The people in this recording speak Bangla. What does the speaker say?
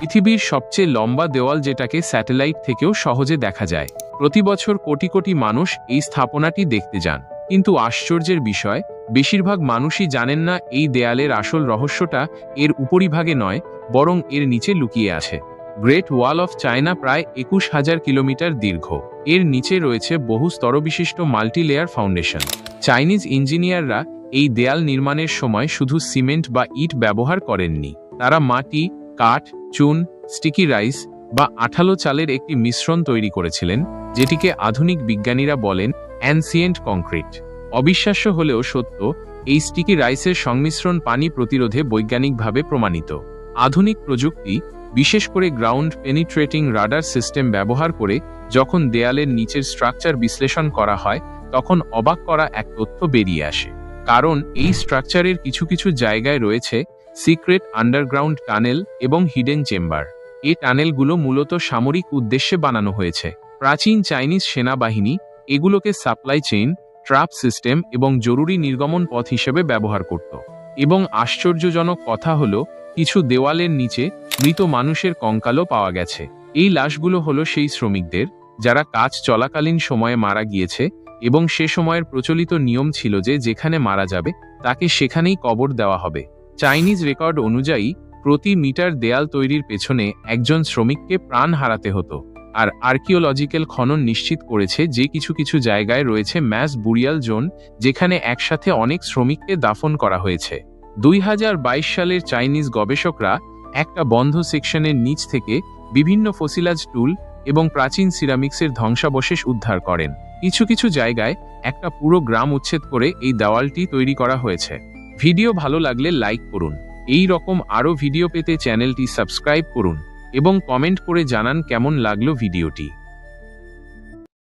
পৃথিবীর সবচেয়ে লম্বা দেওয়াল, যেটাকে স্যাটেলাইট থেকেও সহজে দেখা যায়। প্রতি বছর কোটি কোটি মানুষ এই স্থাপনাটি দেখতে যান, কিন্তু আশ্চর্যের বিষয়, বেশিরভাগ মানুষই জানেন না এই দেয়ালের আসল রহস্যটা এর উপরিভাগে নয়, বরং এর নিচে লুকিয়ে আছে। গ্রেট ওয়াল অফ চায়না প্রায় 21,000 কিলোমিটার দীর্ঘ। এর নিচে রয়েছে বহু স্তরবিশিষ্ট মাল্টিলেয়ার ফাউন্ডেশন। চাইনিজ ইঞ্জিনিয়াররা এই দেয়াল নির্মাণের সময় শুধু সিমেন্ট বা ইট ব্যবহার করেননি, তারা মাটি, কাঠ, চুন, স্টিকি রাইস বা আঠালো চালের একটি মিশ্রণ তৈরি করেছিলেন, যেটিকে আধুনিক বিজ্ঞানীরা বলেন অ্যানসিয়েন্ট কংক্রিট। অবিশ্বাস্য হলেও সত্য, এই স্টিকি রাইসের সংমিশ্রণ পানি প্রতিরোধে বৈজ্ঞানিকভাবে প্রমাণিত। আধুনিক প্রযুক্তি, বিশেষ করে গ্রাউন্ড পেনিট্রেটিং রাডার সিস্টেম ব্যবহার করে যখন দেয়ালের নিচের স্ট্রাকচার বিশ্লেষণ করা হয়, তখন অবাক করা এক তথ্য বেরিয়ে আসে। কারণ এই স্ট্রাকচারের কিছু কিছু জায়গায় রয়েছে সিক্রেট আন্ডারগ্রাউন্ড টানেল এবং হিডেন চেম্বার। এই টানেলগুলো মূলত সামরিক উদ্দেশ্যে বানানো হয়েছে। প্রাচীন চাইনিজ সেনাবাহিনী এগুলোকে সাপ্লাই চেইন, ট্র্যাপ সিস্টেম এবং জরুরি নির্গমন পথ হিসেবে ব্যবহার করত। এবং আশ্চর্যজনক কথা হলো, কিছু দেওয়ালের নিচে মৃত মানুষের কঙ্কালও পাওয়া গেছে। এই লাশগুলো হলো সেই শ্রমিকদের যারা কাজ চলাকালীন সময়ে মারা গিয়েছে, এবং সে সময়ের প্রচলিত নিয়ম ছিল যে যেখানে মারা যাবে তাকে সেখানেই কবর দেওয়া হবে। চাইনিজ রেকর্ড অনুযায়ী প্রতি মিটার দেয়াল তৈরির পেছনে একজন শ্রমিককে প্রাণ হারাতে হতো। আর আর্কিওলজিক্যাল খনন নিশ্চিত করেছে যে কিছু কিছু জায়গায় রয়েছে ম্যাস বুরিয়াল জোন, যেখানে একসাথে অনেক শ্রমিককে দাফন করা হয়েছে। 2022 সালের চাইনিজ গবেষকরা একটা বন্ধ সেকশনের নিচ থেকে বিভিন্ন ফসিলাজ টুল এবং প্রাচীন সিরামিক্সের ধ্বংসাবশেষ উদ্ধার করেন। কিছু কিছু জায়গায় একটা পুরো গ্রাম উচ্ছেদ করে এই দেওয়ালটি তৈরি করা হয়েছে। ভিডিও ভালো লাগলে লাইক করুন। এই রকম আরও ভিডিও পেতে চ্যানেলটি সাবস্ক্রাইব করুন এবং কমেন্ট করে জানান কেমন লাগলো ভিডিওটি।